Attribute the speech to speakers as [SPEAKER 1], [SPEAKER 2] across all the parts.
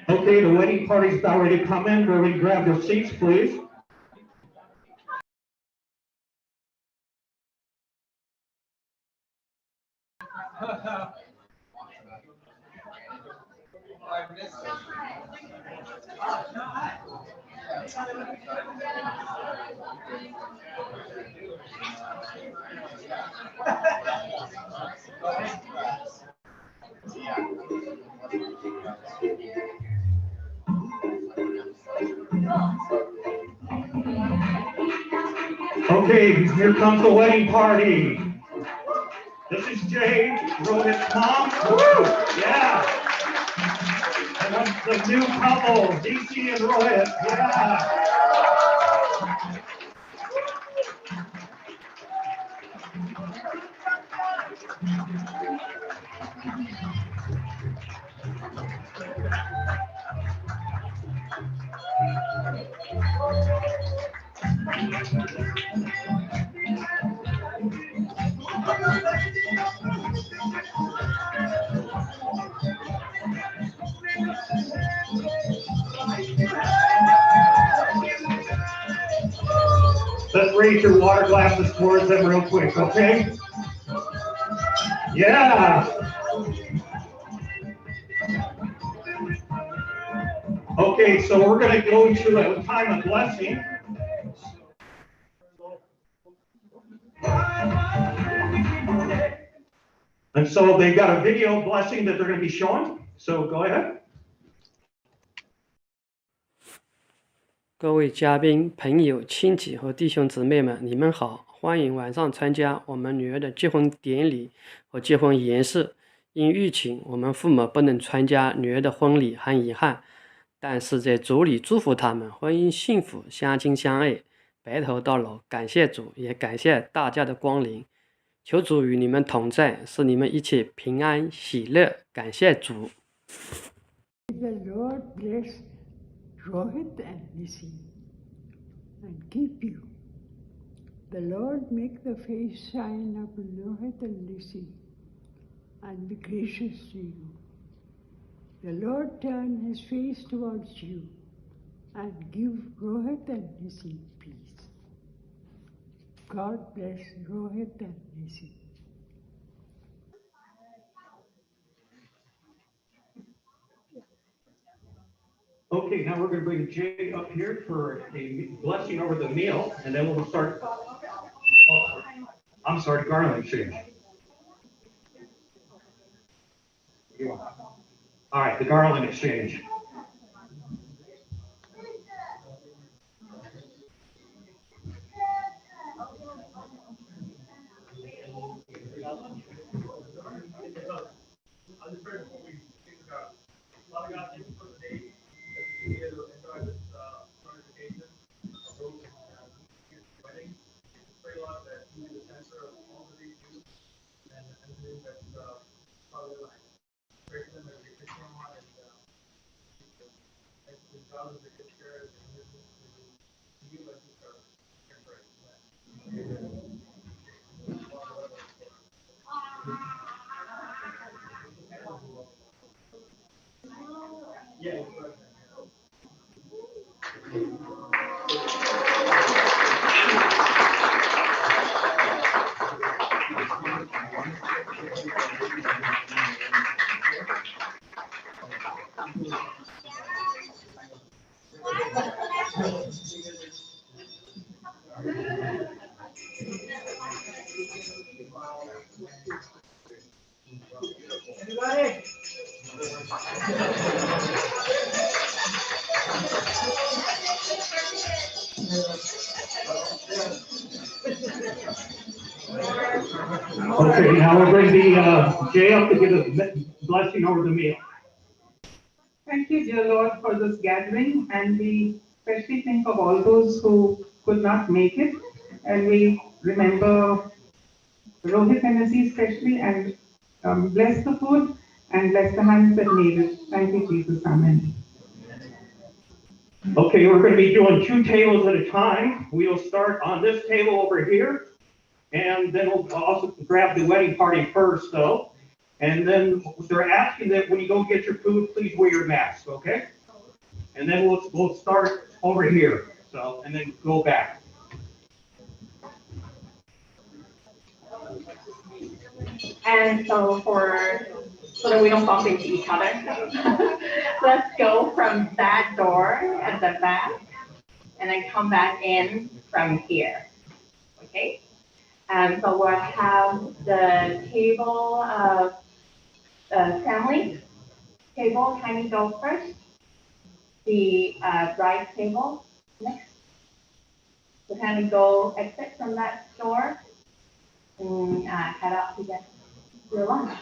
[SPEAKER 1] Okay, the wedding party's about ready to come in. Everybody grab your seats, please. Okay, here comes the wedding party. This is Jay, Rohit's mom. Woo! Yeah. And that's the new couple, Nici and Rohit. Yeah. Let's raise your water glasses towards them real quick, okay? Yeah. Okay, so we're going to go into a time of blessing. And so they've got a video blessing that they're going to be showing. So go ahead.
[SPEAKER 2] 各位嘉宾、朋友、亲戚和弟兄姊妹们，你们好！欢迎晚上参加我们女儿的结婚典礼和结婚仪式。因疫情，我们父母不能参加女儿的婚礼，很遗憾。但是在主里祝福他们婚姻幸福、相亲相爱、白头到老。感谢主，也感谢大家的光临。求主与你们同在，使你们一切平安喜乐。感谢主。
[SPEAKER 3] The Lord bless Rohit and Nici and keep you. The Lord make the face shine upon Rohit and Nici and be gracious to you. The Lord turn his face towards you and give Rohit and Nici peace. God bless Rohit and Nici.
[SPEAKER 1] Okay, now we're going to bring Jay up here for a blessing over the meal, and then we'll start. Oh, I'm sorry, garland exchange. All right, the garland exchange. Okay, now we'll bring the Jay up to give a blessing over the meal.
[SPEAKER 4] Thank you, dear Lord, for this gathering, and we especially think of all those who could not make it, and we remember Rohit and Nici especially, and bless the food and bless the hands that made it. Thank you, Jesus. Amen.
[SPEAKER 1] Okay, we're going to be doing 2 tables at a time. We'll start on this table over here. And then we'll also grab the wedding party first, though. And then they're asking that when you go get your food, please wear your mask, okay? And then we'll start over here, so, and then go back.
[SPEAKER 5] And so that we don't bump into each other, let's go from that door at the back and then come back in from here, okay? And so we'll have the table of family table kind of go first, the bride table next. So kind of go exit from that door and head out to get your lunch.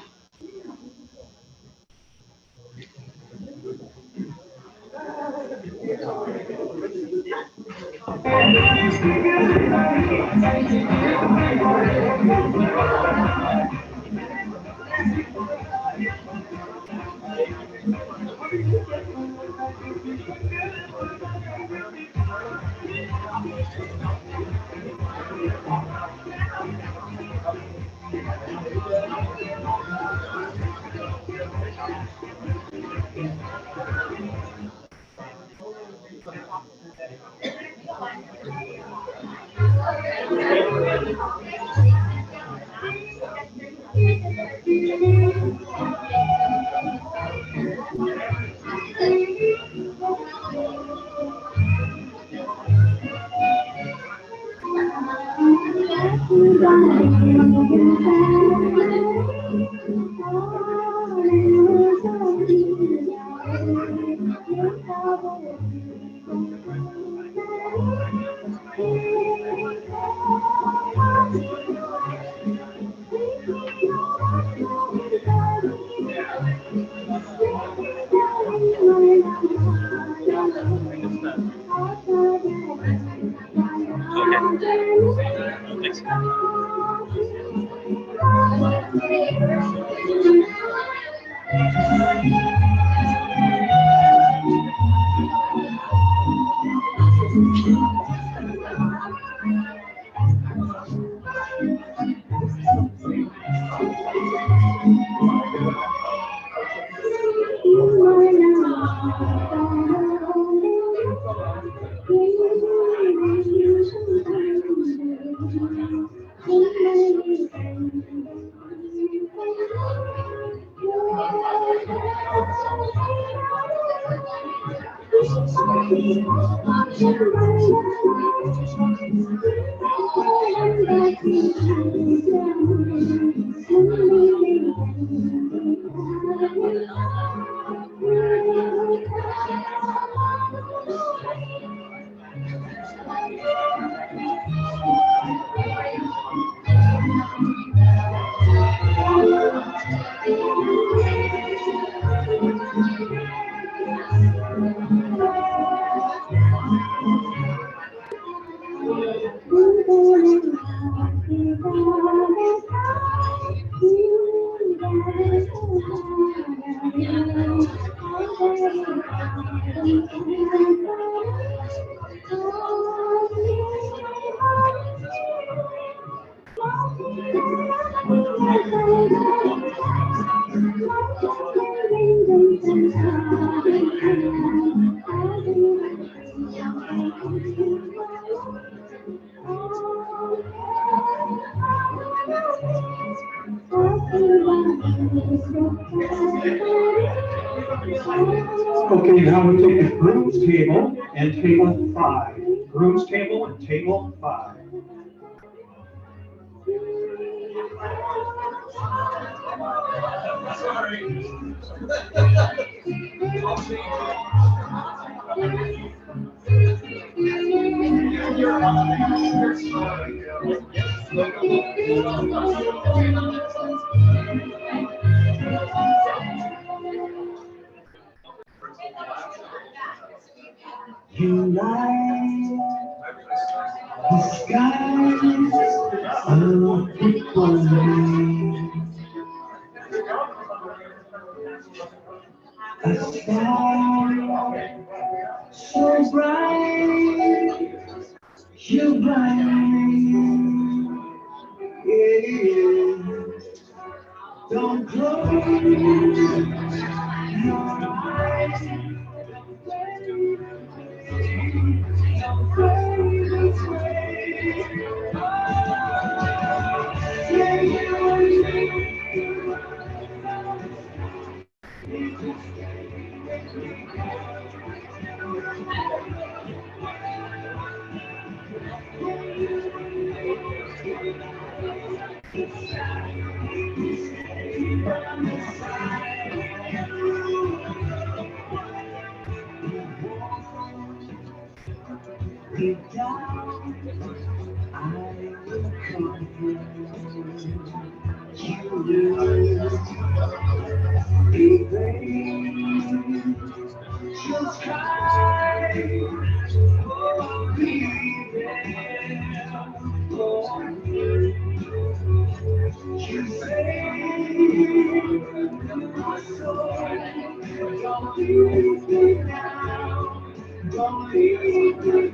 [SPEAKER 1] Okay, now we take the groom's table and table 5. Groom's table and table 5. You light the skies of victory. A sky so bright, you bright. Deep down, I will come you will be brave. Just try to be there for me. You say my soul, don't leave me now. Don't leave me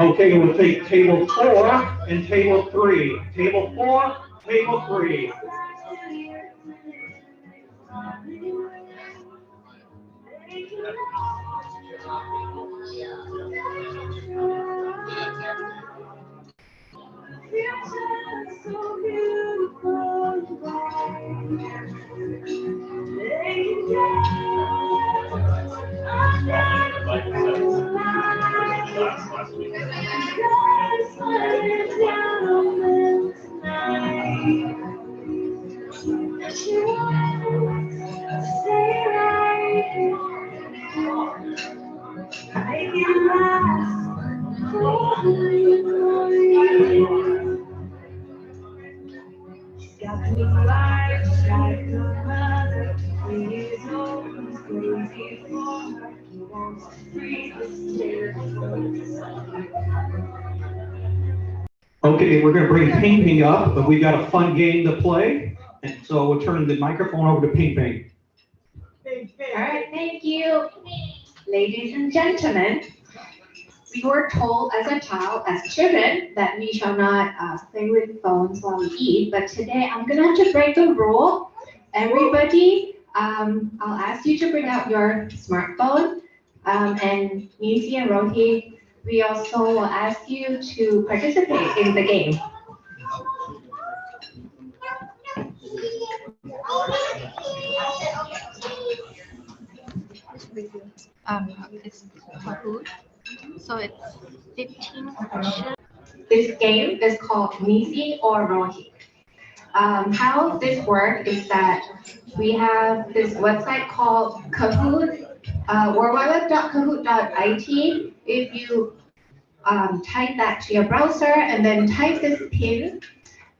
[SPEAKER 1] Okay, we'll take table 4 and table 3. Table 4, table 3. Okay, we're gonna bring Ping Ping up, but we've got a fun game to play. And so we'll turn the microphone over to Ping Ping.
[SPEAKER 5] All right, thank you. Ladies and gentlemen, we were told as a child, as children, that we shall not play with phones while we eat. But today I'm gonna have to break the rule. Everybody, I'll ask you to bring out your smartphone. And Nici and Rohit, we also will ask you to participate in the game.
[SPEAKER 6] It's Kahoot. So it's 15 questions.
[SPEAKER 5] This game is called Nici or Rohit. How this works is that we have this website called Kahoot, worldwideweb.kahoot.it. If you type that to your browser and then type this pin,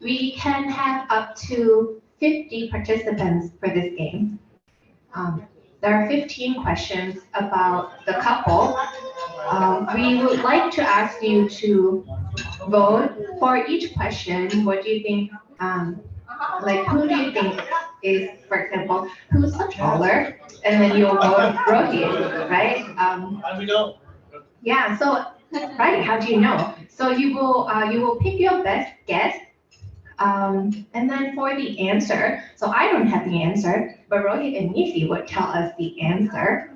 [SPEAKER 5] we can have up to 50 participants for this game. There are 15 questions about the couple. We would like to ask you to vote for each question. What do you think? Like, who do you think is, for example, who's taller? And then you'll vote Rohit, right? Yeah. So, right. How do you know? So you will pick your best guess. And then for the answer, so I don't have the answer, but Rohit and Nici would tell us the answer.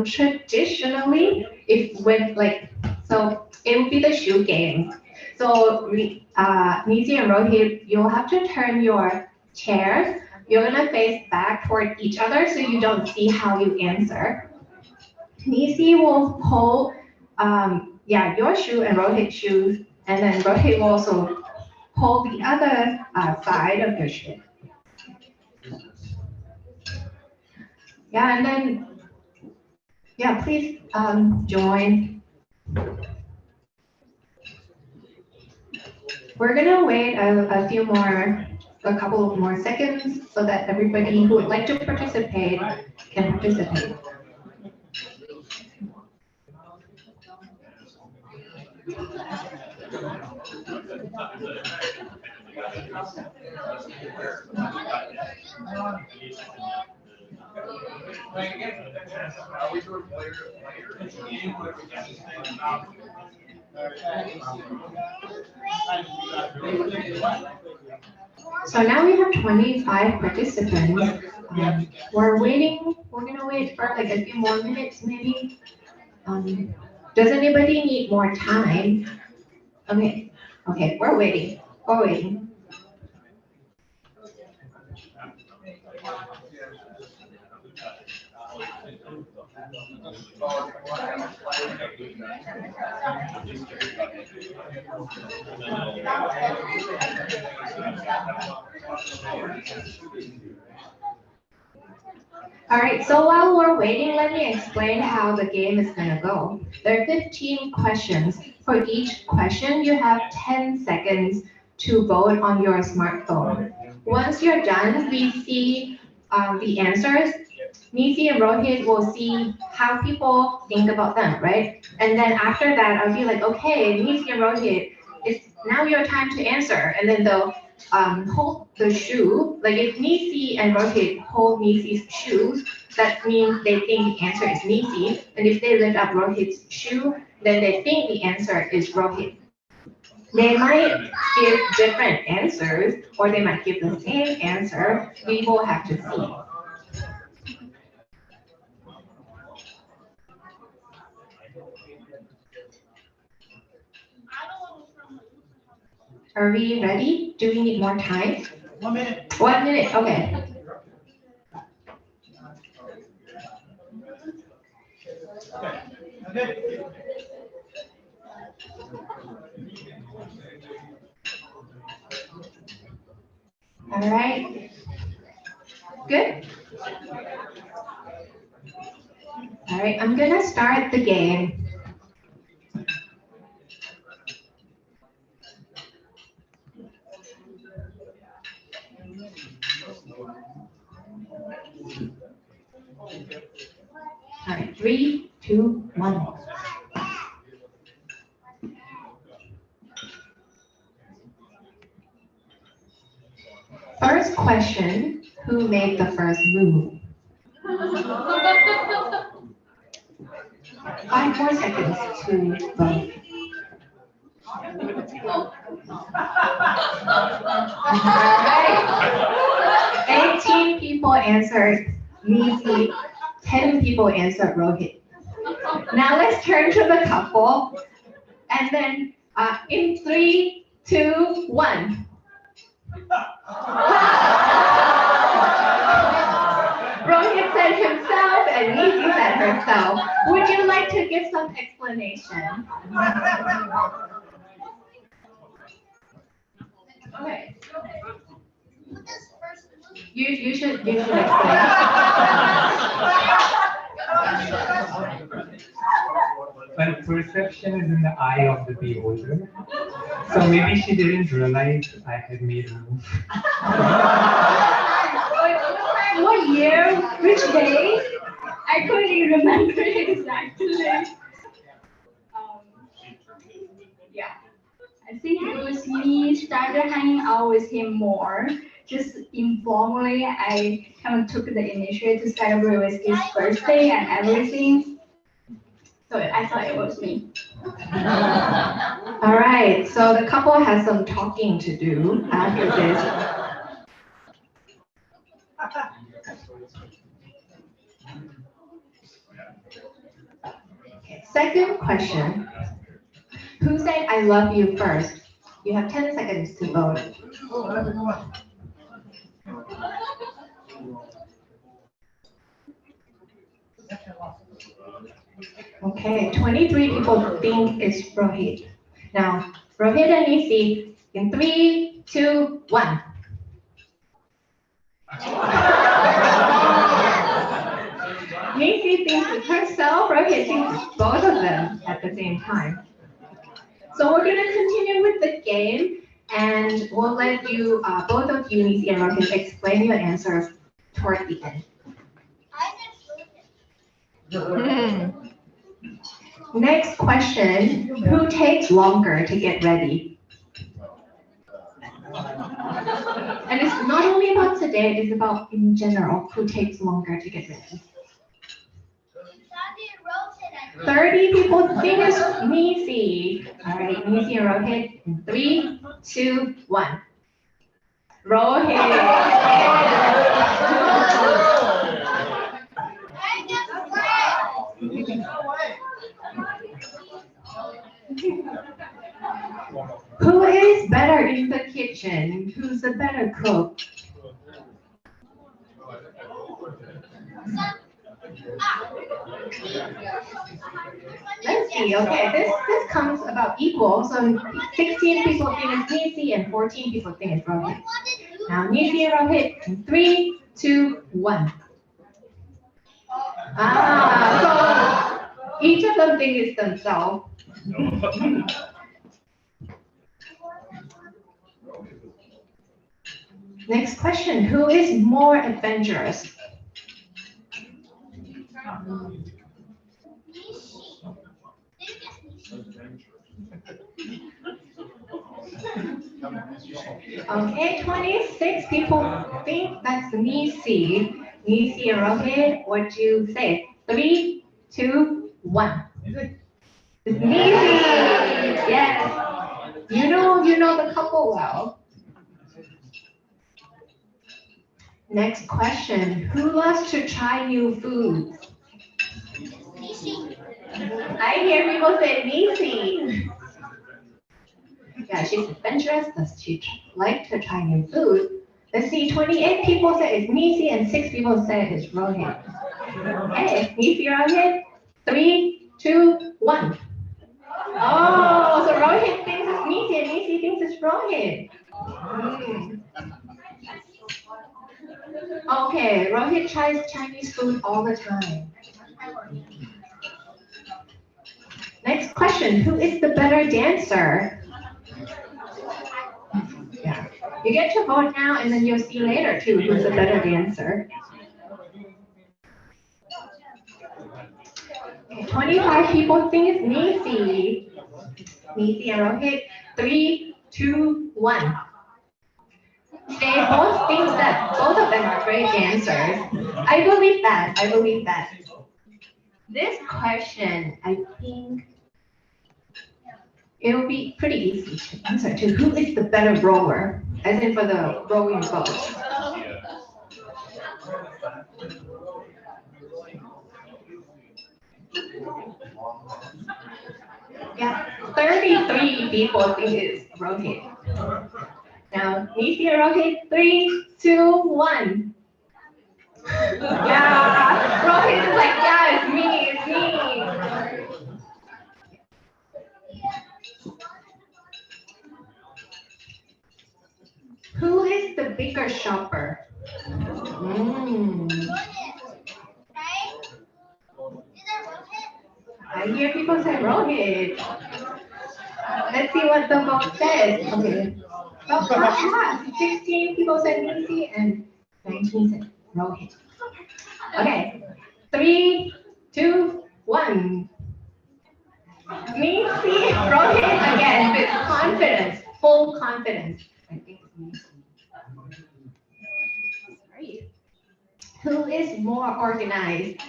[SPEAKER 5] Traditionally, if when like, so it would be the shoe game. So Nici and Rohit, you'll have to turn your chairs. You're gonna face back toward each other so you don't see how you answer. Nici will hold, your shoe and Rohit's shoes, and then Rohit will also hold the other side of your shoe. Yeah, and then please join. We're gonna wait a couple of more seconds so that everybody who would like to participate can participate. So now we have 25 participants. We're waiting. We're gonna wait for like a few more minutes, maybe. Does anybody need more time? Okay. Okay, we're waiting. We're waiting. All right, so while we're waiting, let me explain how the game is gonna go. There are 15 questions. For each question, you have 10 seconds to vote on your smartphone. Once you're done, we see the answers. Nici and Rohit will see how people think about them, right? And then after that, I'll be like, okay, Nici and Rohit, it's now your time to answer. And then they'll hold the shoe. Like if Nici and Rohit hold Nici's shoes, that means they think the answer is Nici. And if they lift up Rohit's shoe, then they think the answer is Rohit. They might give different answers, or they might give the same answer. We will have to see. Are we ready? Do we need more time?
[SPEAKER 1] 1 minute.
[SPEAKER 5] 1 minute, okay.
[SPEAKER 1] Okay.
[SPEAKER 5] All right. Good. All right, I'm gonna start the game. All right, 3, 2, 1. question, who made the first move? 5 more seconds to vote. Alright. 18 people answered Nici, 10 people answered Rohit. Now let's turn to the couple. And then in 3, 2, 1. Rohit said himself and Nici said herself. Would you like to give some explanation? Okay. You should explain.
[SPEAKER 7] Well, perception is in the eye of the beholder. So maybe she didn't realize I had made a move.
[SPEAKER 8] What year? Which day? I couldn't even remember exactly. Yeah. I think it was me started hanging out with him more. Just informally, I kind of took the initiative to celebrate with his birthday and everything. So I thought it was me.
[SPEAKER 5] All right, so the couple has some talking to do after this. Okay, second question. Who said I love you first? You have 10 seconds to vote. Okay, 23 people think it's Rohit. Now, Rohit and Nici, in 3, 2, 1. Nici thinks it's herself, Rohit thinks it's both of them at the same time. So we're going to continue with the game, and we'll let you, both of you, Nici and Rohit, explain your answers toward the end. Next question, who takes longer to get ready? And it's not only about today, it's about in general, who takes longer to get ready. 30 people think it's Nici. All right, Nici and Rohit, in 3, 2, 1. Rohit. Who is better in the kitchen? Who's a better cook? Let's see. Okay, this comes about equal. So 16 people think it's Nici and 14 people think it's Rohit. Now Nici and Rohit in 3, 2, 1. So each of them think it's themselves. Next question, who is more adventurous? Okay, 26 people think that's Nici. Nici and Rohit, what do you say? 3, 2, 1. It's Nici. Yes. You know the couple well. Next question, who loves to try new foods? I hear people say Nici. Yeah, she's adventurous. Does she like to try new food? Let's see, 28 people say it's Nici and 6 people say it's Rohit. Okay, Nici, Rohit. 3, 2, 1. Oh, so Rohit thinks it's Nici and Nici thinks it's Rohit. Okay, Rohit tries Chinese food all the time. Next question, who is the better dancer? Yeah. You get to vote now and then you'll see later too who's the better dancer. Okay, 25 people think it's Nici. Nici and Rohit, 3, 2, 1. They both think that both of them are great dancers. I believe that. I believe that. This question, I think it'll be pretty easy to answer to. Who is the better rower? As in for the rowing boat. Yeah, 33 people think it's Rohit. Now, Nici and Rohit, 3, 2, 1. Yeah, Rohit is like, yeah, it's me, it's me. Who is the bigger shopper? I hear people say Rohit. Let's see what the vote says. Okay. About half. 16 people said Nici and 19 said Rohit. Okay. 3, 2, 1. Nici, Rohit again with confidence, full confidence. I think Nici. Sorry. Who is more organized?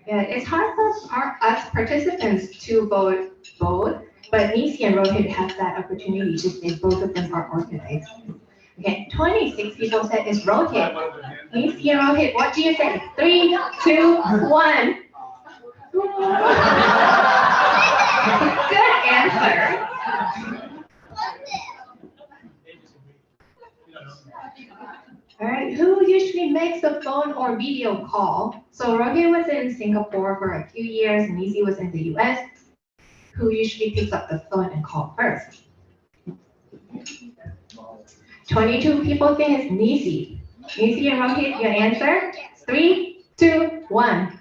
[SPEAKER 5] Yeah, it's hard for us participants to vote both, but Nici and Rohit have that opportunity to say both of them are organized. Okay, 26 people said it's Rohit. Nici and Rohit, what do you say? 3, 2, 1. Good answer. All right, who usually makes the phone or video call? So Rohit was in Singapore for a few years, and Nici was in the US. Who usually picks up the phone and call first? 22 people think it's Nici. Nici and Rohit, your answer? 3, 2, 1.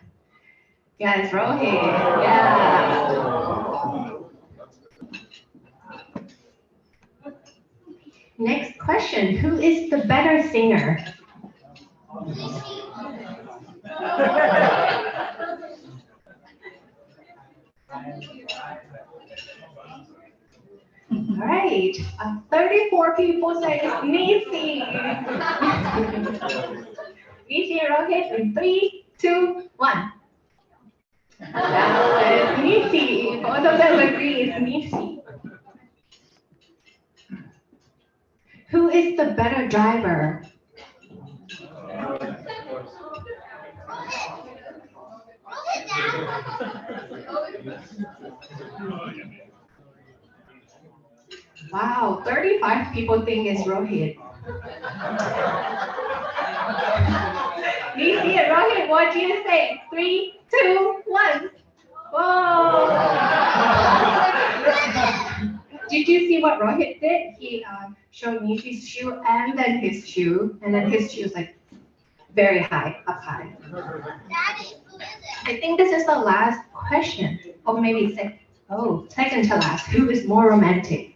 [SPEAKER 5] Yeah, it's Rohit. Yeah. Next question, who is the better singer? All right, 34 people say it's Nici. Nici and Rohit in 3, 2, 1. That was Nici. Both of them agree it's Nici. Who is the better driver? Wow, 35 people think it's Rohit. Nici and Rohit, what do you say? 3, 2, 1. Whoa! Did you see what Rohit did? He showed Nici's shoe and then his shoe, and then his shoe is like very high, up high. I think this is the last question, or maybe second to last. Who is more romantic?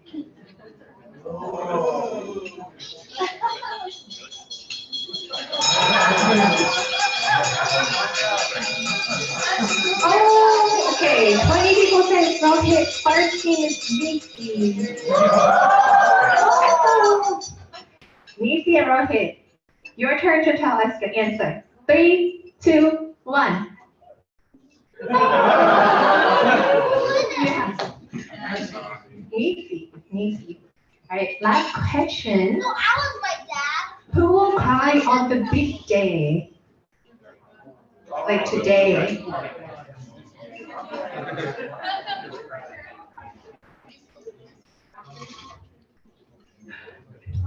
[SPEAKER 5] Oh, okay. 20 people said Rohit, 13 is Nici. Oh. Nici and Rohit, your turn to tell us the answer. 3, 2, 1. Nici. All right, last question. No, I was like that. Who will cry on the big day? Like today.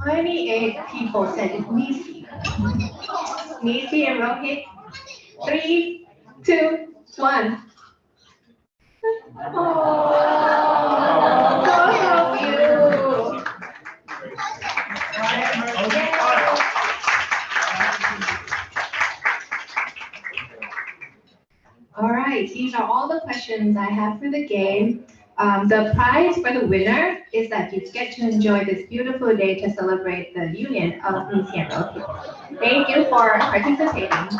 [SPEAKER 5] Twenty-eight people said it's Nici. Nici and Rohit. 3, 2, 1. Oh, both of you. All right, these are all the questions I have for the game. The prize for the winner is that you get to enjoy this beautiful day to celebrate the union of Nici and Rohit. Thank you for participating.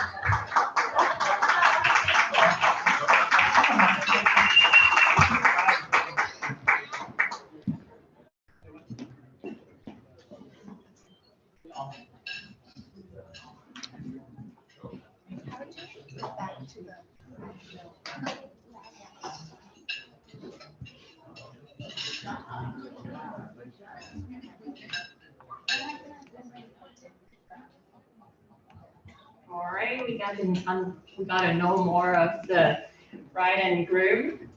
[SPEAKER 5] All right, we got to know more of the bride and groom,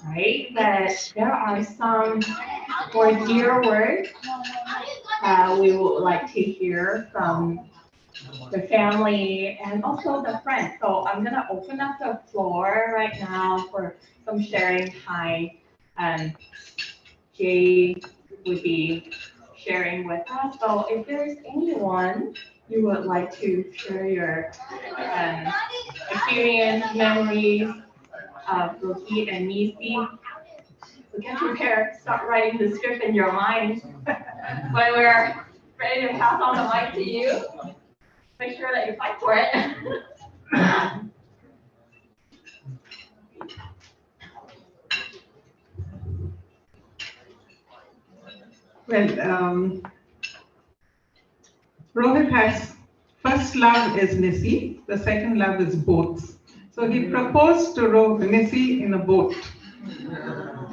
[SPEAKER 5] right? But there are some more dear words we would like to hear from the family and also the friends. So I'm gonna open up the floor right now for some sharing time. Jay would be sharing with us. So if there's anyone you would like to share your experience, memories of Rohit and Nici, so get prepared, start writing the script in your mind when we're ready to pass on the mic to you. Make sure that you fight for it.
[SPEAKER 4] Well, Rohit has first love is Nici, the second love is boats. So he proposed to Nici in a boat,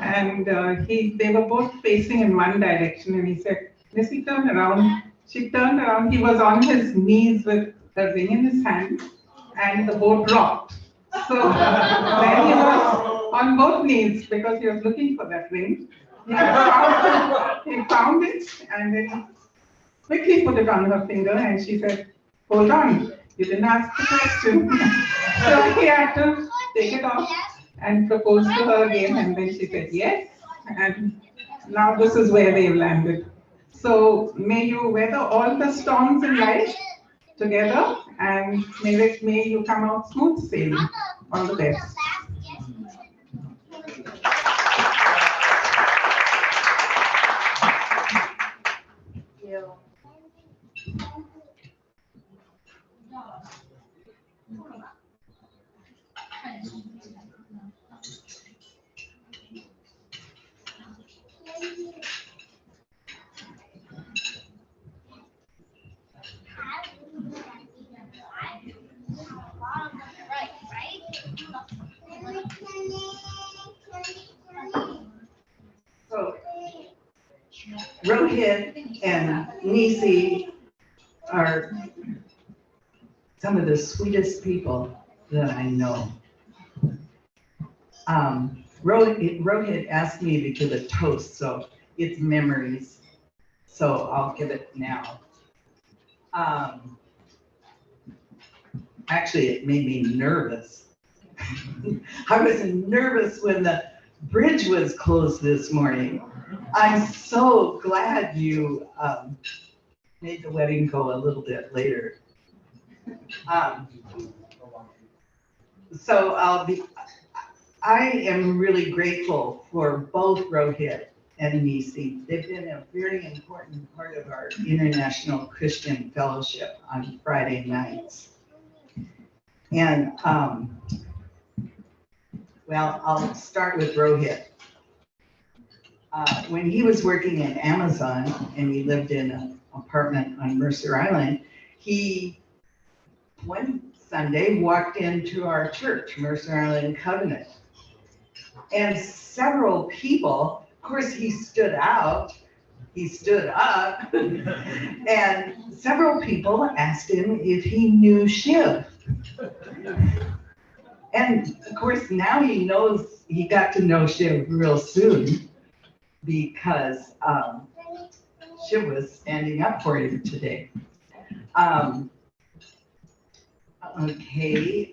[SPEAKER 4] and they were both facing in one direction, and he said, "Nici, turn around." She turned around. He was on his knees with the ring in his hand, and the boat rocked. So then he was on both knees because he was looking for that ring. He found it, and then he quickly put it on her finger, and she said, "Hold on, you didn't ask the question." So he had to take it off and propose to her again, and then she said yes, and now this is where they've landed. So may you weather all the storms in life together, and may you come out smooth sailing. All the best.
[SPEAKER 9] So, Rohit and Nici are some of the sweetest people that I know. Rohit asked me to give a toast, so it's memories. So I'll give it now. Actually, it made me nervous. I was nervous when the bridge was closed this morning. I'm so glad you made the wedding go a little bit later. So I am really grateful for both Rohit and Nici. They've been a very important part of our International Christian Fellowship on Friday nights. And well, I'll start with Rohit. When he was working in Amazon and he lived in an apartment on Mercer Island, he one Sunday walked into our church, Mercer Island Covenant. And several people, of course, he stood out, he stood up, and several people asked him if he knew Shiv. And of course, now he knows, he got to know Shiv real soon because Shiv was standing up for him today. Okay.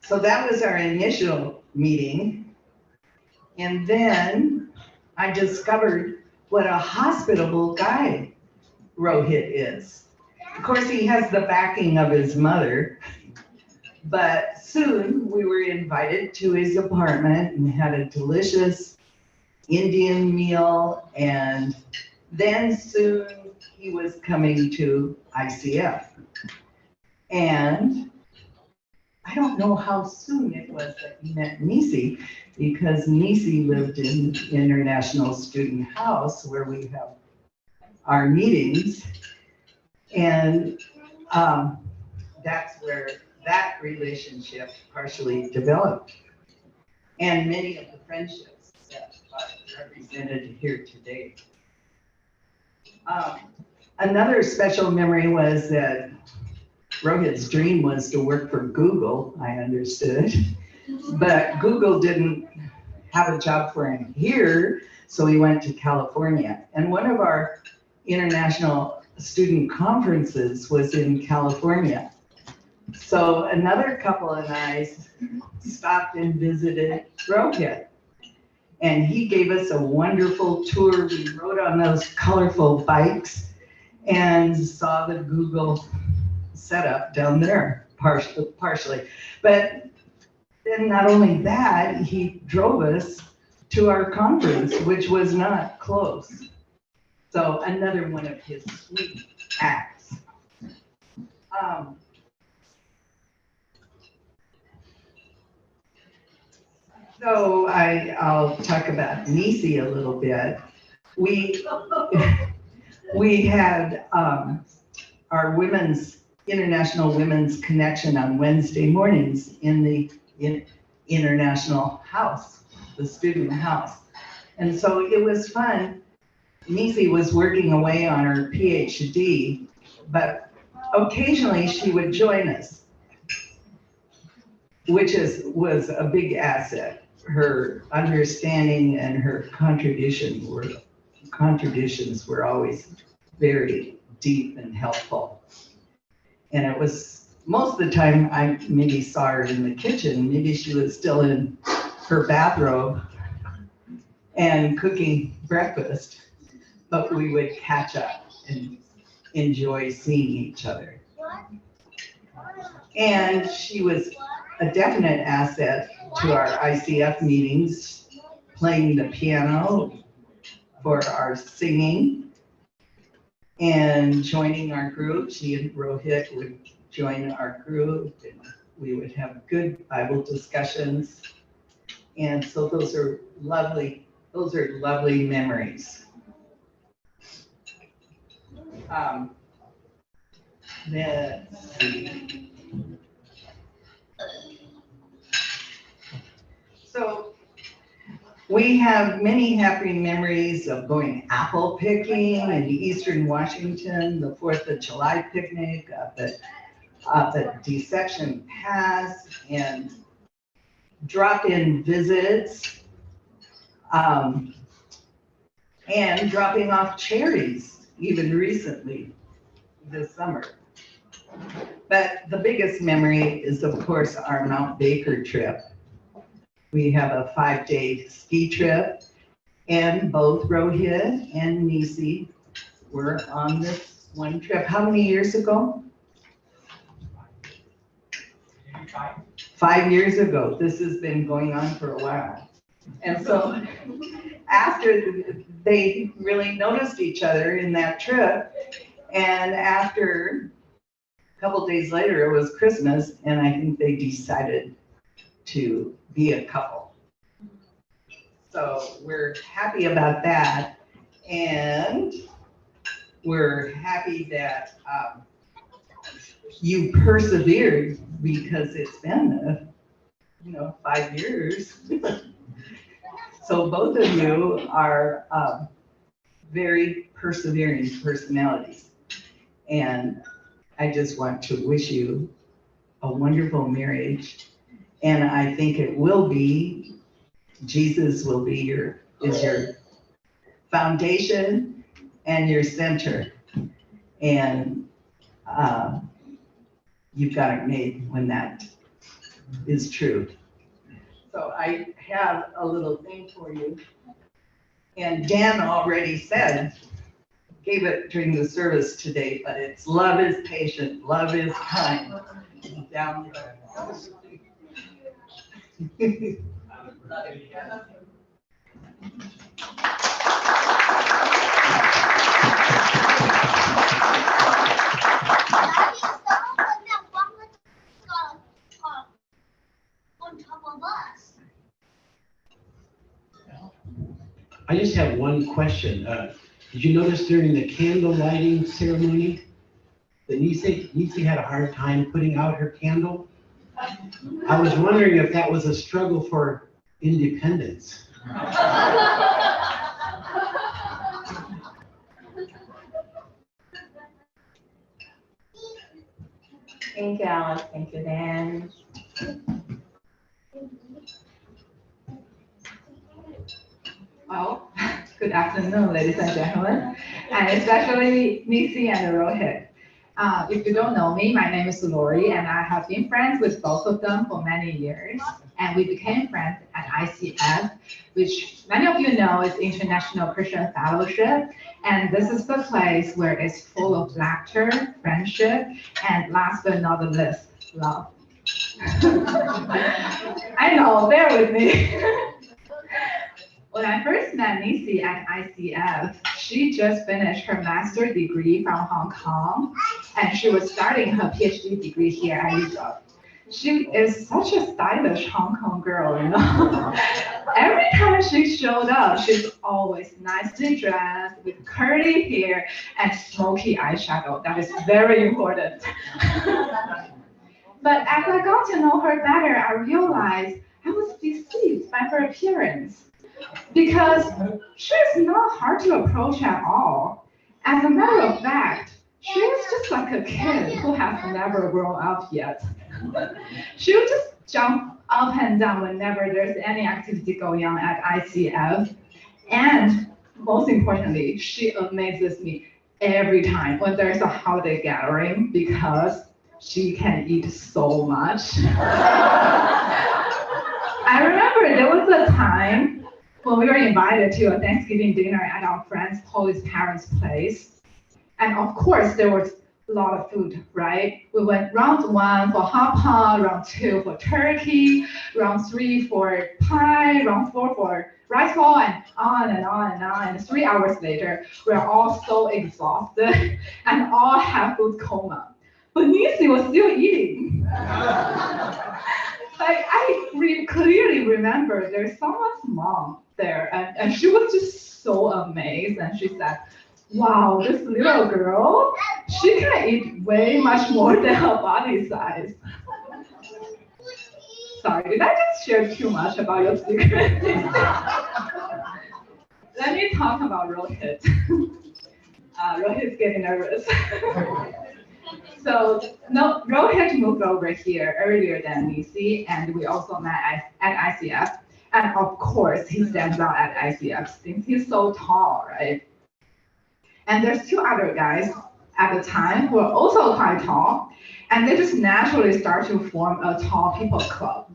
[SPEAKER 9] So that was our initial meeting. And then I discovered what a hospitable guy Rohit is. Of course, he has the backing of his mother, but soon we were invited to his apartment and had a delicious Indian meal. And then soon he was coming to ICF. And I don't know how soon it was that he met Nici, because Nici lived in International Student House where we have our meetings. And that's where that relationship partially developed. And many of the friendships that are represented here today. Another special memory was that Rohit's dream was to work for Google, I understood. But Google didn't have a job for him here, so he went to California. And one of our international student conferences was in California. So another couple and I stopped and visited Rohit. And he gave us a wonderful tour. We rode on those colorful bikes and saw the Google setup down there, partially. But then not only that, he drove us to our conference, which was not close. So another one of his sweet acts. So I'll talk about Nici a little bit. We had our International Women's Connection on Wednesday mornings in the International House, the student house. And so it was fun. Nici was working away on her PhD, but occasionally she would join us, which was a big asset. Her understanding and her contributions were always very deep and helpful. And it was, most of the time, I maybe saw her in the kitchen. Maybe she was still in her bathrobe and cooking breakfast, but we would catch up and enjoy seeing each other. And she was a definite asset to our ICF meetings, playing the piano for our singing and joining our group. She and Rohit would join our group and we would have good Bible discussions. And so those are lovely memories. Let's see. So we have many happy memories of going apple picking in Eastern Washington, the 4th of July picnic up at Deception Pass, and drop-in visits, and dropping off cherries even recently this summer. But the biggest memory is, of course, our Mount Baker trip. We have a 5-day ski trip, and both Rohit and Nici were on this one trip. How many years ago? 5 years ago. This has been going on for a while. And so after they really noticed each other in that trip, and after a couple days later, it was Christmas, and I think they decided to be a couple. So we're happy about that, and we're happy that you persevered, because it's been 5 years. So both of you are very persevering personalities, and I just want to wish you a wonderful marriage. And I think it will be, Jesus will be your foundation and your center. And you've got it made when that is true. So I have a little thing for you. And Dan already gave it during the service today, but it's love is patient, love is kind. Down there.
[SPEAKER 10] I just have one question. Did you notice during the candle lighting ceremony that Nici had a hard time putting out her candle. I was wondering if that was a struggle for independence.
[SPEAKER 5] Thank you, Alice. Thank you, Dan.
[SPEAKER 11] Well, good afternoon, ladies and gentlemen, and especially Nici and Rohit. If you don't know me, my name is Lori, and I have been friends with both of them for many years. And we became friends at ICF, which many of you know is International Christian Fellowship. And this is the place where it's full of laughter, friendship, and last but not the least, love. I know, bear with me. When I first met Nici at ICF, she just finished her master's degree from Hong Kong, and she was starting her PhD degree here at UW. She is such a stylish Hong Kong girl, you know. Every time she showed up, she's always nicely dressed with curly hair and smoky eyeshadow. That is very important. But as I got to know her better, I realized I was deceived by her appearance. Because she's not hard to approach at all. As a matter of fact, she is just like a kid who has never grown up yet. She would just jump up and down whenever there's any activity going on at ICF. And most importantly, she amazes me every time when there's a holiday gathering because she can eat so much. I remember there was a time when we were invited to a Thanksgiving dinner at our friend's Polly's parents' place. And of course, there was a lot of food, right? We went round 1 for hot pot, round 2 for turkey, round 3 for pie, round 4 for rice ball, and on and on and on. And 3 hours later, we're all so exhausted and all have food coma. But Nici was still eating. Like, I clearly remember there's someone's mom there, and she was just so amazed, and she said, wow, this little girl, she can eat way much more than her body size. Sorry, did I just share too much about your secret? Let me talk about Rohit. Rohit's getting nervous. So no, Rohit moved over here earlier than Nici, and we also met at ICF. And of course, he stands out at ICF since he's so tall, right? And there's 2 other guys at the time who are also quite tall, and they just naturally start to form a tall people club.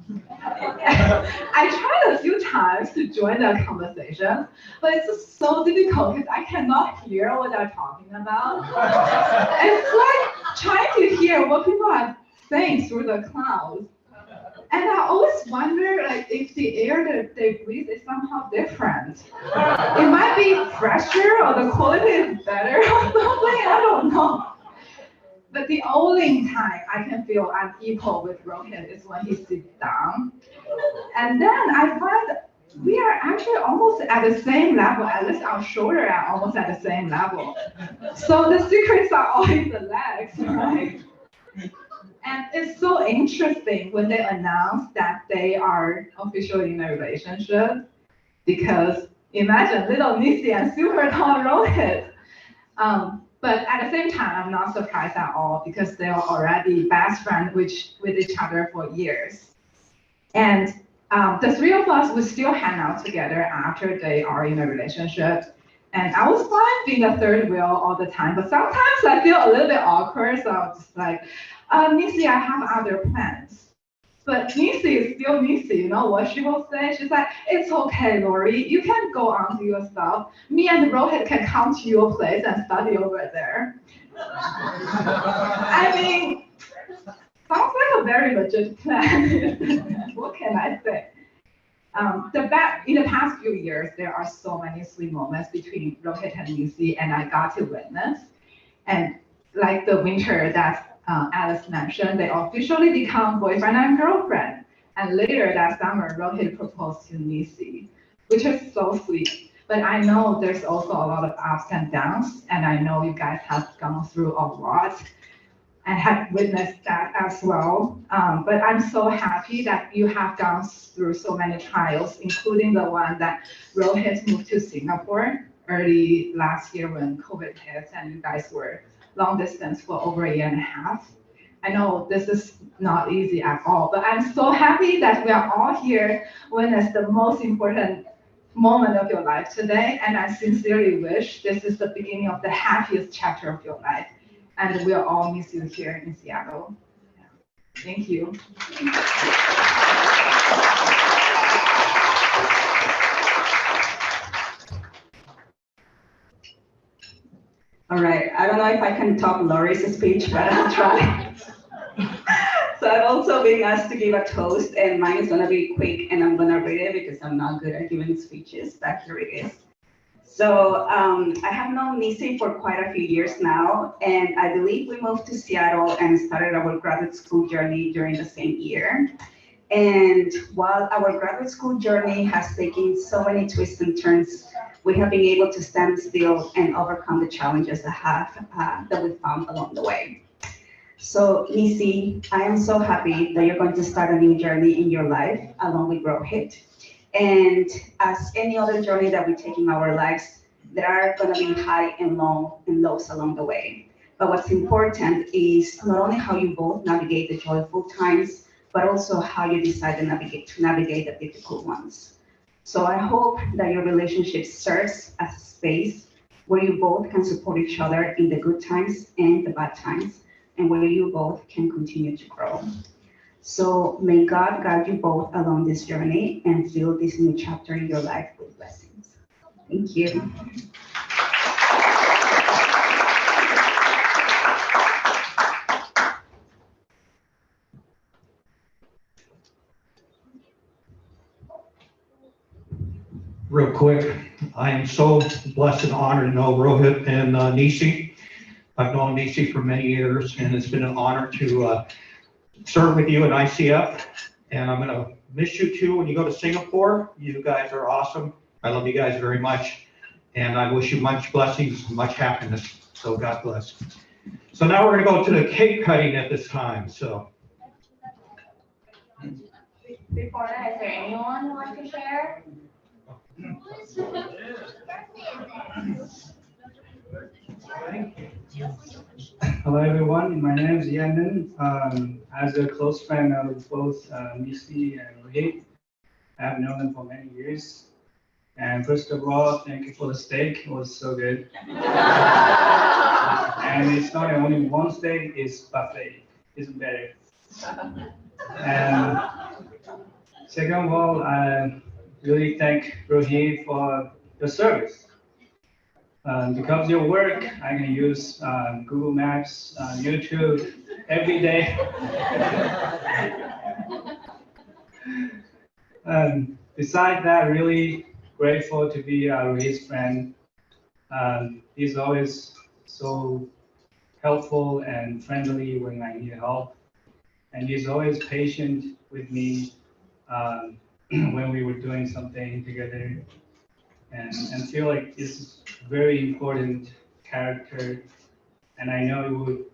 [SPEAKER 11] I tried a few times to join the conversation, but it's just so difficult because I cannot hear what they're talking about. It's like trying to hear what people are saying through the clouds. And I always wonder, like, if the air that they breathe is somehow different. It might be fresher or the quality is better or something, I don't know. But the only time I can feel I'm equal with Rohit is when he sits down. And then I find we are actually almost at the same level, at least our shoulders are almost at the same level. So the secrets are always the legs, right? And it's so interesting when they announce that they are officially in a relationship, because imagine little Nici and super tall Rohit. But at the same time, I'm not surprised at all because they are already best friends with each other for years. And the 3 of us would still hang out together after they are in a relationship. And I was fine being the third wheel all the time, but sometimes I feel a little bit awkward, so I'm just like, Nici, I have other plans. But Nici is still Nici, you know what she will say? She's like, it's okay, Lori, you can go on to your stuff. Me and Rohit can come to your place and study over there. I mean, sounds like a very legit plan. What can I say? In the past few years, there are so many sweet moments between Rohit and Nici, and I got to witness. And like the winter that Alice mentioned, they officially become boyfriend and girlfriend. And later that summer, Rohit proposed to Nici, which is so sweet. But I know there's also a lot of ups and downs, and I know you guys have gone through a lot. and have witnessed that as well. But I'm so happy that you have gone through so many trials, including the one that Rohit moved to Singapore early last year when COVID hit and you guys were long distance for over a year and a half. I know this is not easy at all, but I'm so happy that we are all here witness the most important moment of your life today. And I sincerely wish this is the beginning of the happiest chapter of your life. And we'll all miss you here in Seattle. Thank you.
[SPEAKER 12] All right, I don't know if I can top Laurie's speech, but I'll try. So I've also been asked to give a toast, and mine is gonna be quick, and I'm gonna read it because I'm not good at giving speeches, but here it is. So I have known Nici for quite a few years now, and I believe we moved to Seattle and started our graduate school journey during the same year. And while our graduate school journey has taken so many twists and turns, we have been able to stand still and overcome the challenges that we found along the way. So Nici, I am so happy that you're going to start a new journey in your life along with Rohit. And as any other journey that we take in our lives, there are going to be high and low and lows along the way. But what's important is not only how you both navigate the joyful times, but also how you decide to navigate the difficult ones. So I hope that your relationship serves as a space where you both can support each other in the good times and the bad times, and where you both can continue to grow. So may God guide you both along this journey and fill this new chapter in your life with blessings. Thank you.
[SPEAKER 1] Real quick, I am so blessed and honored to know Rohit and Nici. I've known Nici for many years, and it's been an honor to serve with you in ICF. And I'm gonna miss you too when you go to Singapore. You guys are awesome. I love you guys very much, and I wish you much blessings, much happiness. So God bless. So now we're gonna go to the cake cutting at this time. So.
[SPEAKER 5] Before that, is there anyone who wants to share?
[SPEAKER 13] Hello everyone, my name is Yanan. As a close friend of both Nici and Rohit, I have known them for many years. And first of all, thank you for the steak, it was so good. And it's not only one steak, it's buffet, it's better. And second of all, I really thank Rohit for your service. Because of your work, I can use Google Maps, YouTube every day. Besides that, really grateful to be Rohit's friend. He's always so helpful and friendly when I need help. And he's always patient with me when we were doing something together. And feel like it's very important character, and I know it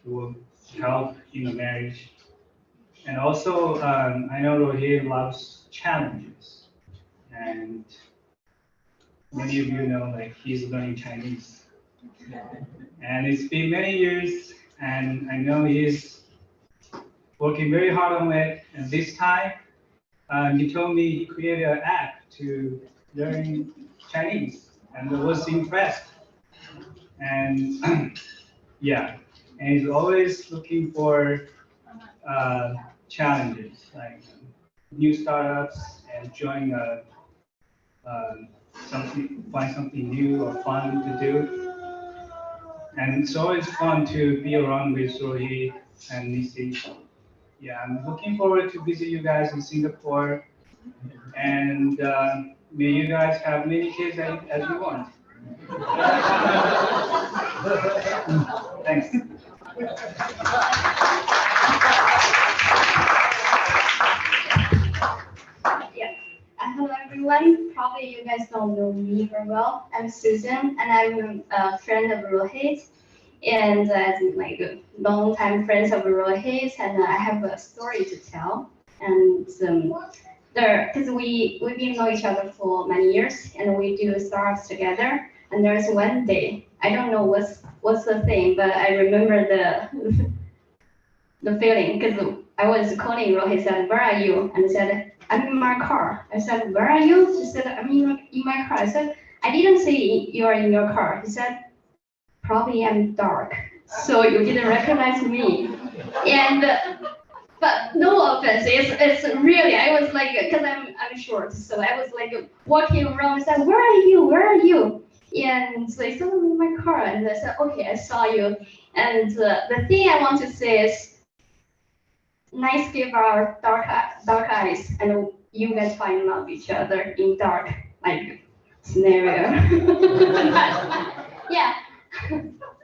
[SPEAKER 13] will help in the marriage. And also, I know Rohit loves challenges, and many of you know like he's learning Chinese, and it's been many years, and I know he's working very hard on it. And this time, he told me he created an app to learn Chinese, and I was impressed. And yeah, and he's always looking for challenges, like new startups and join find something new or fun to do. And it's always fun to be around with Rohit and Nici. Yeah, I'm looking forward to visit you guys in Singapore, and may you guys have many kids as you want. Thanks.
[SPEAKER 8] Yeah. Hello everyone. Probably you guys don't know me very well. I'm Susan, and I'm a friend of Rohit. and as like long-time friends of Rohit, and I have a story to tell. And there, because we've been know each other for many years, and we do startups together. And there's one day, I don't know what's the thing, but I remember the feeling because I was calling Rohit, said, "Where are you?" And said, "I'm in my car." I said, "Where are you?" She said, "I'm in my car." I said, "I didn't see you are in your car." He said, "Probably I'm dark, so you didn't recognize me." And but no offense, it's really I was like because I'm short, so I was like walking around and said, "Where are you? Where are you?" And so I said, "I'm in my car," and I said, "Okay, I saw you." And the thing I want to say is, nice give our dark eyes, and you guys find love each other in dark like scenario. Yeah,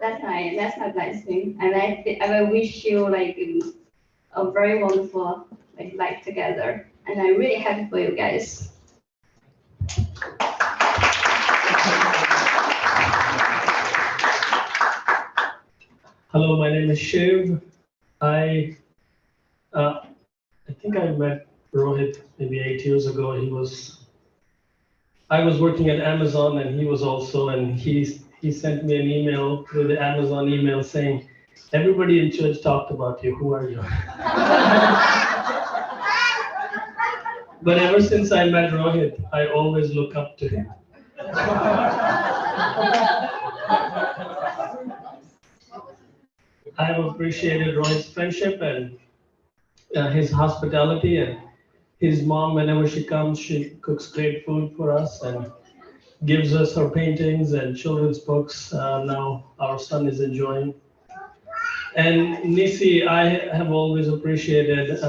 [SPEAKER 8] that's my blessing, and I will wish you like a very wonderful like life together, and I'm really happy for you guys.
[SPEAKER 14] Hello, my name is Shiv. I think I met Rohit maybe 8 years ago. I was working at Amazon and he was also, and he sent me an email through the Amazon email saying, "Everybody in church talked about you. Who are you?" But ever since I met Rohit, I always look up to him. I have appreciated Rohit's friendship and his hospitality, and his mom, whenever she comes, she cooks great food for us and gives us her paintings and children's books. Now our son is enjoying. And Nici, I have always appreciated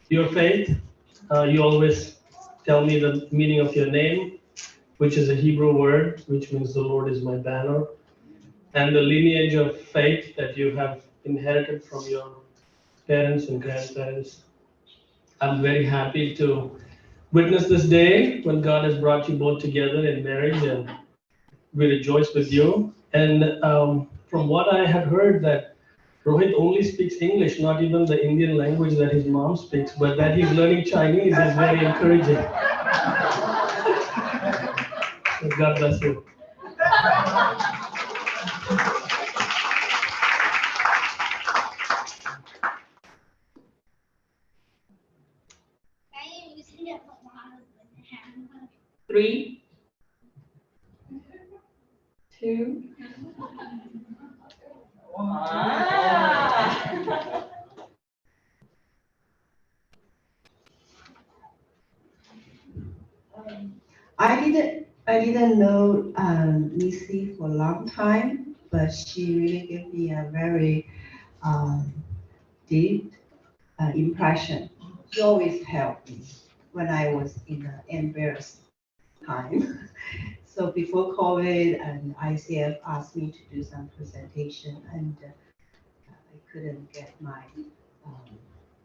[SPEAKER 14] your faith. You always tell me the meaning of your name, which is a Hebrew word, which means the Lord is my banner, and the lineage of faith that you have inherited from your parents and grandparents. I'm very happy to witness this day when God has brought you both together in marriage, and we rejoice with you. And from what I have heard, that Rohit only speaks English, not even the Indian language that his mom speaks, but that he's learning Chinese is very encouraging. God bless you.
[SPEAKER 5] Three, two, one.
[SPEAKER 9] I didn't know Nici for a long time, but she really gave me a very deep impression. She always helped me when I was in an embarrassed time. So before COVID, and ICF asked me to do some presentation, and I couldn't get my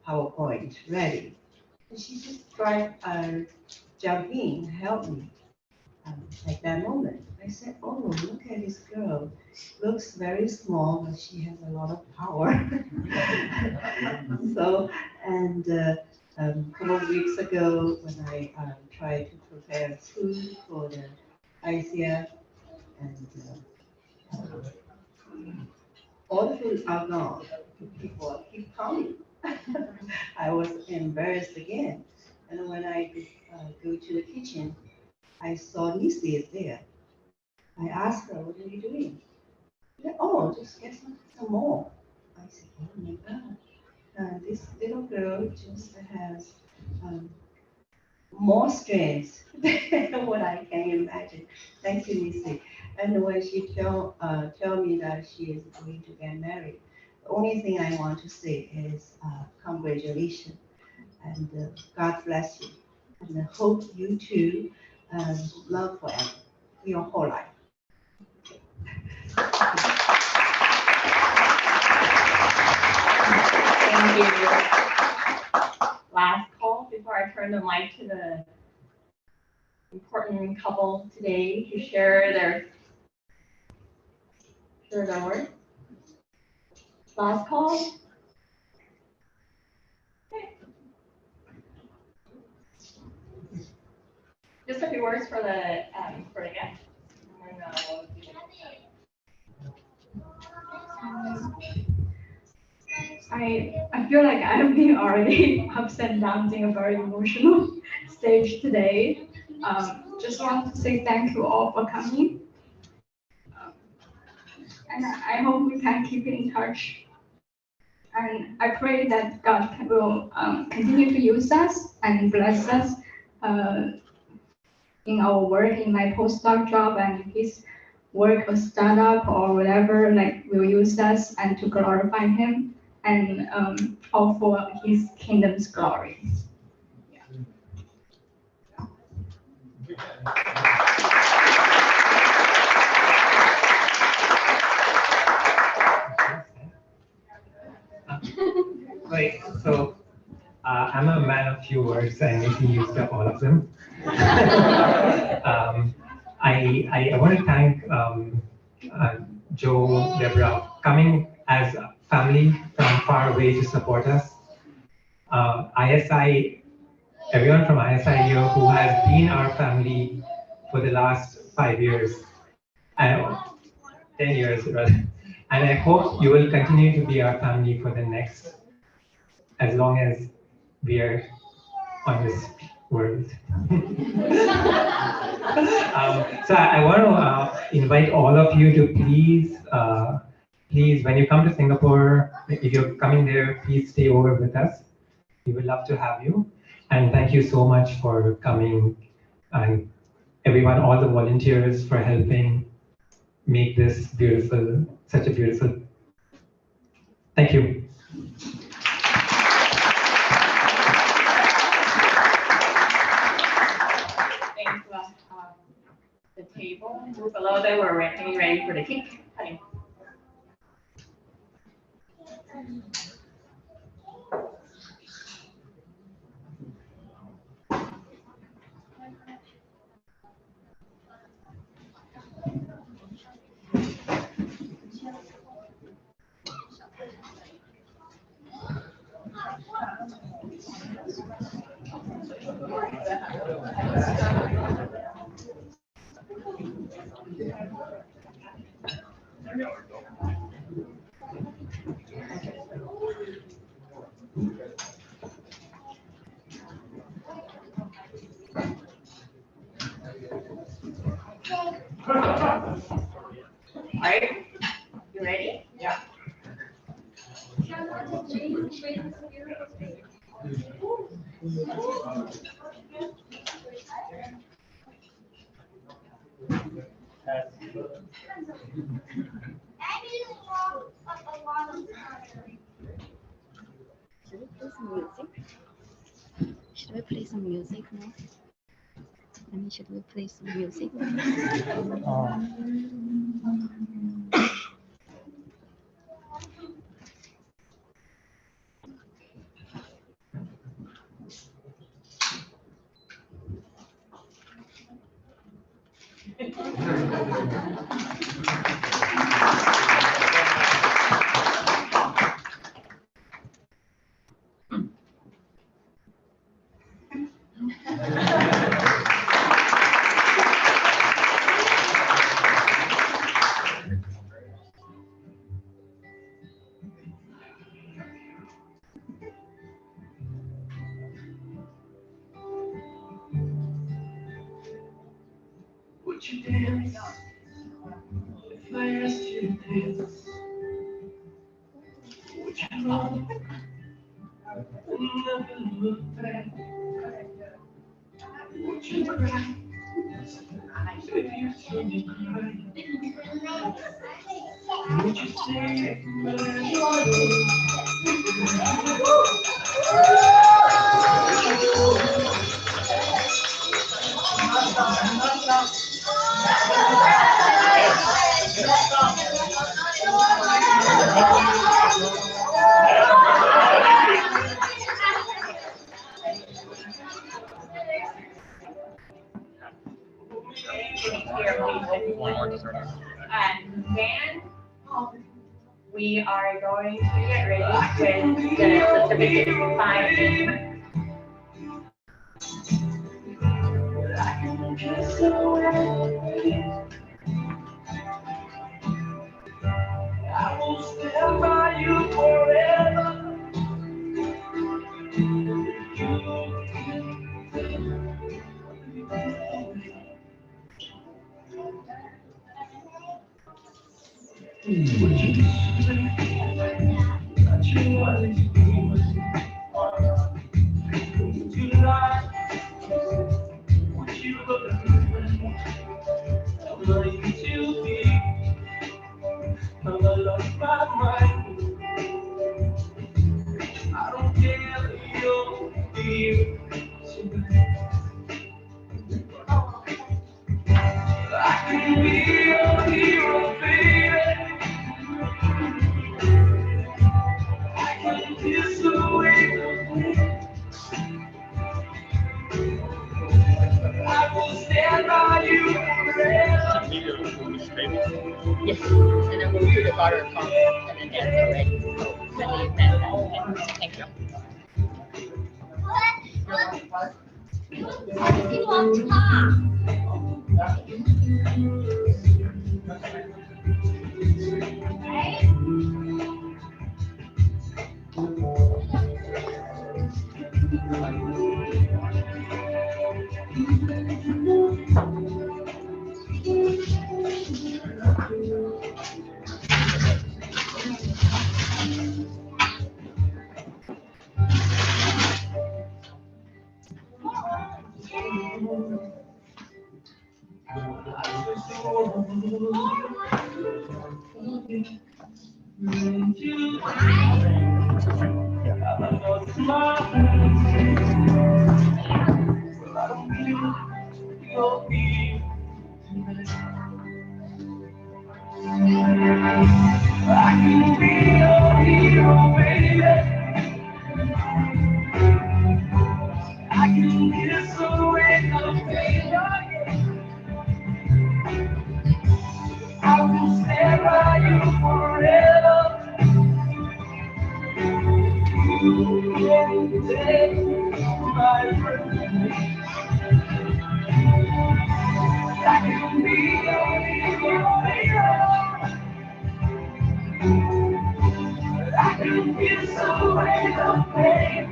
[SPEAKER 9] PowerPoint ready. And she just tried jump in, help me. At that moment, I said, "Oh, look at this girl. Looks very small, but she has a lot of power." So, and a couple of weeks ago, when I tried to prepare food for the ICF, and all the foods are gone. People keep coming. I was embarrassed again. And when I go to the kitchen, I saw Nici is there. I asked her, "What are you doing?" She said, "Oh, just get some more." I said, "Oh my God, this little girl just has more strength than what I can imagine." Thank you, Nici. And when she tell me that she is going to get married, the only thing I want to say is congratulations, and God bless you, and I hope you two love forever, your whole life.
[SPEAKER 5] Thank you. Last call before I turn the mic to the important couple today to share their word.
[SPEAKER 8] last call. Just a few words for the guest. I feel like I've been already ups and downs in a very emotional stage today. Just want to say thank you all for coming. And I hope we can keep in touch. And I pray that God will continue to use us and bless us in our work, in my postdoc job and his work or startup or whatever, like will use us and to glorify him and all for his kingdom's glory.
[SPEAKER 7] Right, so I'm a man of few words and Nici used up all of them. I want to thank Joe, Deborah, coming as a family from far away to support us. ISI, everyone from ISI here who has been our family for the last 5 years, 10 years rather. And I hope you will continue to be our family for the next, as long as we are on this world. So I want to invite all of you to please, when you come to Singapore, if you're coming there, please stay over with us. We would love to have you. And thank you so much for coming, and everyone, all the volunteers for helping make this beautiful, such a beautiful. Thank you.
[SPEAKER 5] Thanks, the table below there, we're getting ready for the cake cutting. Alright, you ready? Yeah.
[SPEAKER 6] Should we play some music now? I mean, should we play some music?
[SPEAKER 15] Would you dance if I asked you to dance? Would you look and never look back? Would you cry if you saw me cry? Would you say
[SPEAKER 5] And then we are going going to get ready with the certificate signing.
[SPEAKER 15] I will stand by you forever. I lost my mind. I don't care if you're here. I can be your hero, baby. I can kiss away the pain. I will stand by you forever.
[SPEAKER 5] Yes, and then we'll do the garter toss, and then that's already. So, thank you.
[SPEAKER 15] I can be your hero, baby. I can kiss away the pain. I will stand by you forever. You take my breath. I can be your hero, baby. I can kiss away the pain.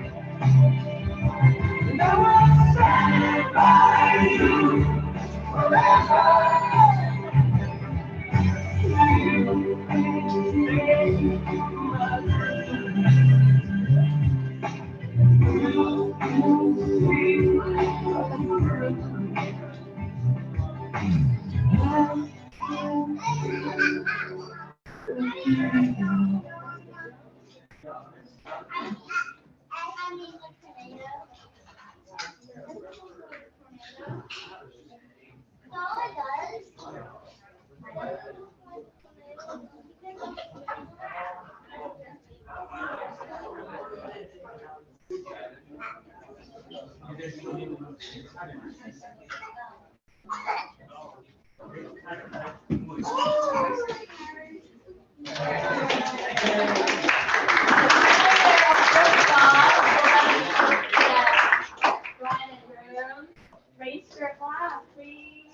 [SPEAKER 15] And I will stand by you forever.
[SPEAKER 5] Raise your glass, please.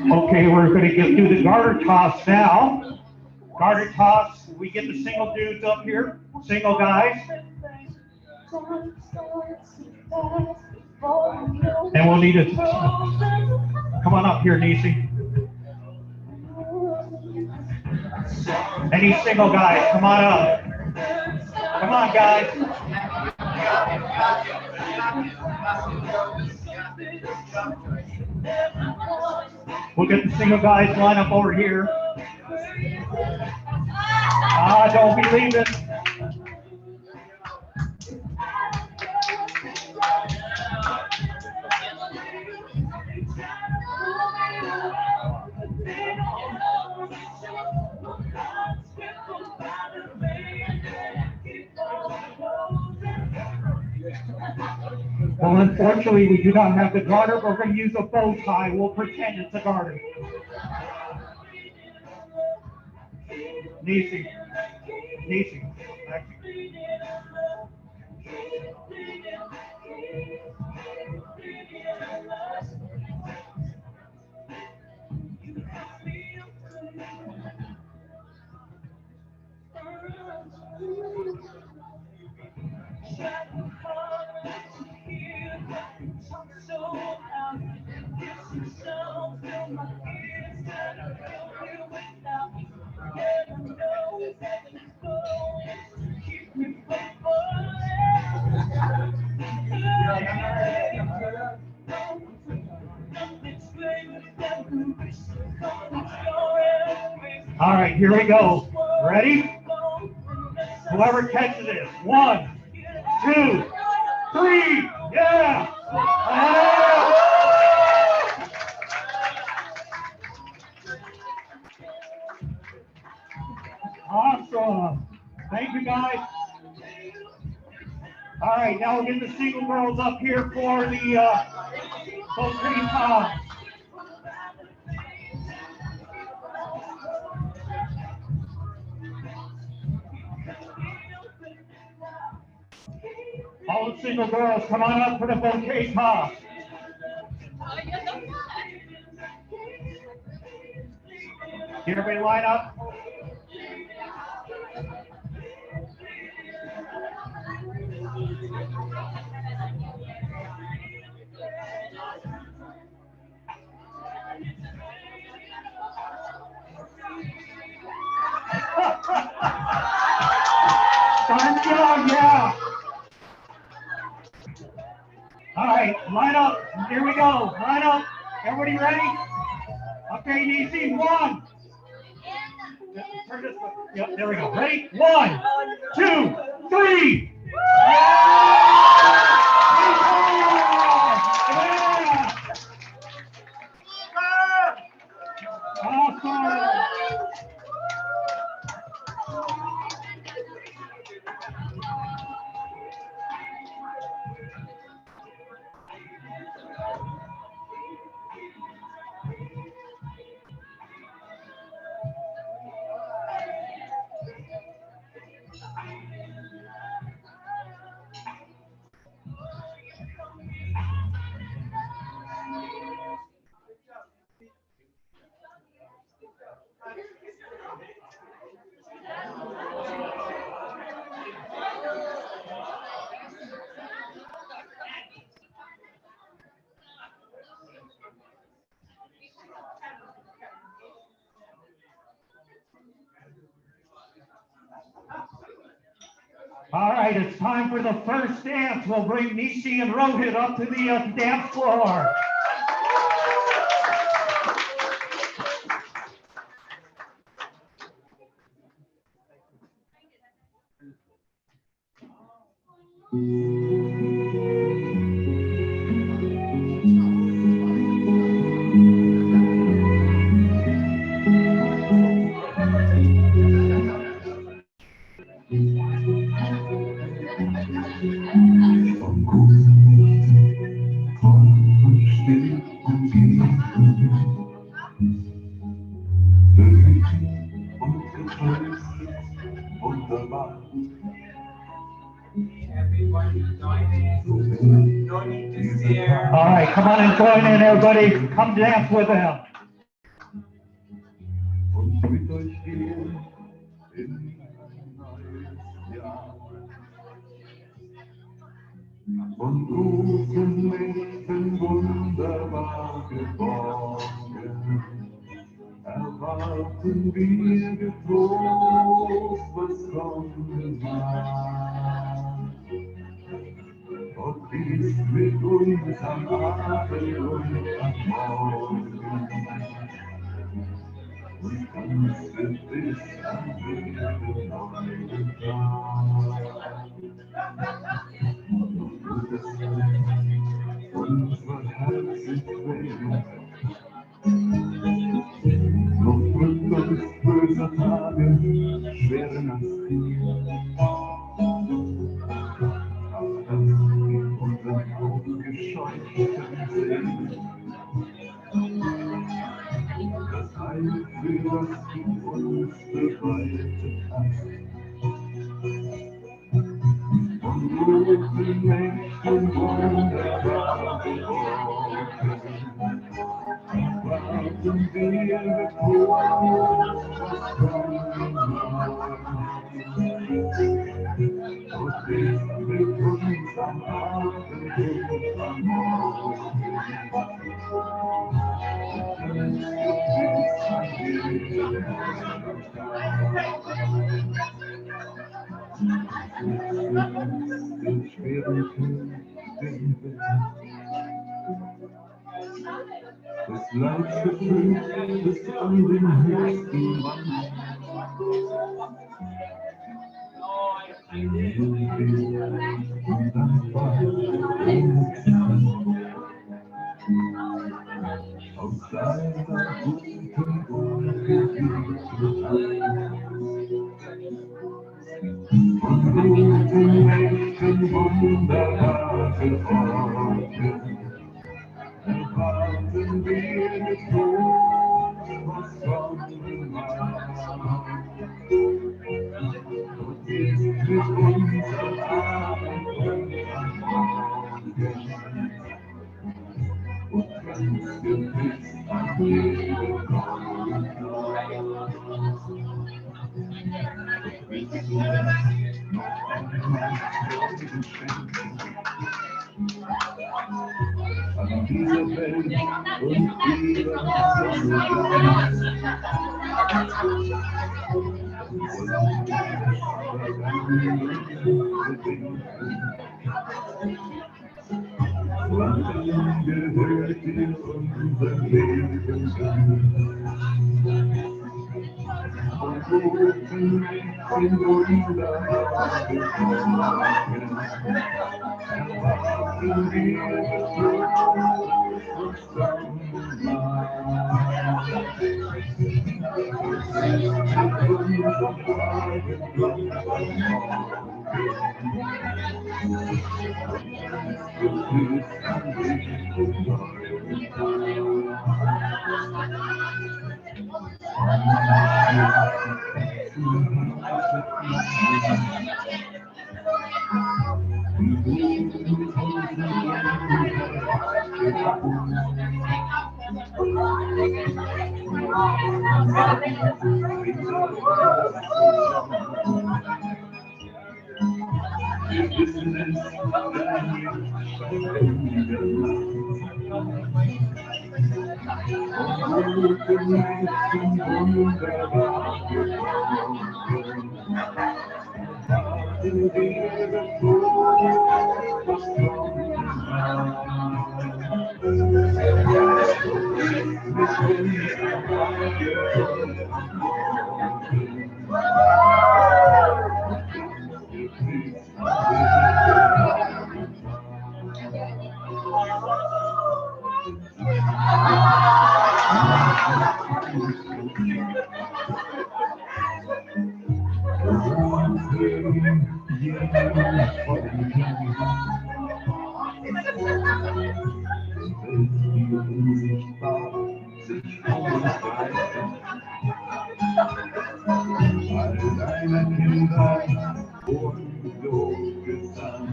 [SPEAKER 1] Okay, we're going to do the garter toss now. Garter toss, we get the single dudes up here, single guys. And we'll need a, come on up here, Nici. Any single guys, come on up. Come on, guys. We'll get the single guys line up over here. Don't be leaving. Well, unfortunately, we do not have the garter, but we're going to use a bow tie. We'll pretend it's a garter. Nici. Nici. All right, here we go. Ready? Whoever catches it. 1, 2, 3. Yeah! Awesome. Thank you, guys. All right, now we'll get the single girls up here for the cream pie. All the single girls, come on up for the bouquet toss. Here we line up. Start young, yeah. All right, line up. Here we go. Line up. Everybody ready? Okay, Nici, 1. Turn this way. Yep, there we go. Ready? 1, 2, 3. Awesome. All right, it's time for the first dance. We'll bring Nici and Rohit up to the dance floor. All right, come on and join in, everybody. Come dance with them.
[SPEAKER 16] Von großen Mächten wunderbar geborgen, erwarten wir getrost, was kommen mag. Gott ist mit uns am Abend und am Morgen, und tanzt bis an den neuen Tag. Unser Herz ist schwer, noch drückt uns böser Tage schweren als wir. Aber das in unserem Haus was du uns bereitet hast. Von guten Mächten wunderbar geworden, warten wir getrost, was kommen mag. Du bist mit uns am Abend und am Morgen. Den schweren den Wind, das Leid gefüllt bis an den höchsten Mann. Und dankbar aus deiner guten ungewiegten Hand. Von guten Mächten wunderbar geordnet, erwarten wir getrost, was kommen mag. Du bist mit uns am Abend und am Morgen und ganz gewiss an jedem Morgen. Willst du noch einmal Freude schenken an dieser Welt und ihrer Sonnenschein? Wann gehört dir unser Leben von guten Mädchen wunderbar geworden, erwarten wir getrost, was kommen mag. Wir wissen es, von guten Mädchen wunderbar geworden, warten wir getrost, was kommen mag. Du bist mit uns am Abend am Morgen. Unsichtbar sich vor uns reißen. All deine Kinder wurden losgesandt.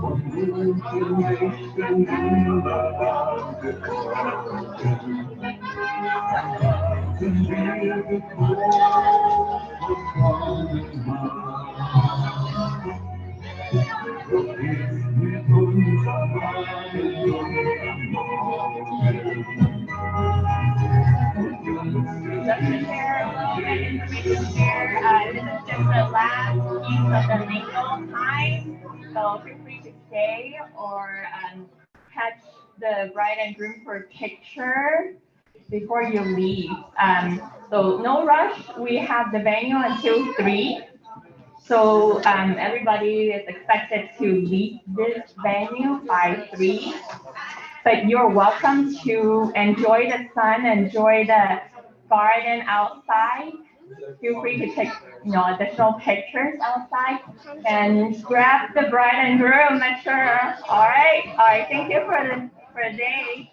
[SPEAKER 16] Von guten Mächten wunderbar geworden, erwarten wir getrost, was kommen mag. Du bist mit uns am Abend und am Morgen.
[SPEAKER 5] Just to share a little bit information here, this is just the last piece of the bingo time, so feel free to stay or catch the bride and groom for a picture before you leave. So no rush, we have the venue until 3. So everybody is expected to leave this venue by 3. But you're welcome to enjoy the sun, enjoy the garden outside. Feel free to take additional pictures outside and grab the bride and groom. Make sure. All right. Thank you for the day.